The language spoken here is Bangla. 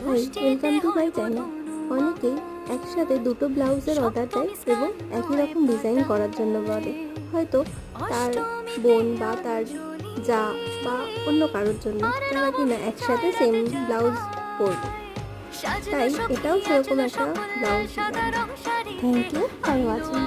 High, welcome to my channel. অনেকেই একসাথে দুটো ব্লাউজের অর্ডার দেয় এবং একই রকম ডিজাইন করার জন্য বলে। হয়তো তার বোন বা তার যা বা অন্য কারোর জন্য, যারা কিনা একসাথে সেম ব্লাউজ পরবে। তাই এটাও সেরকম একটা blouse design. Thank you for watching.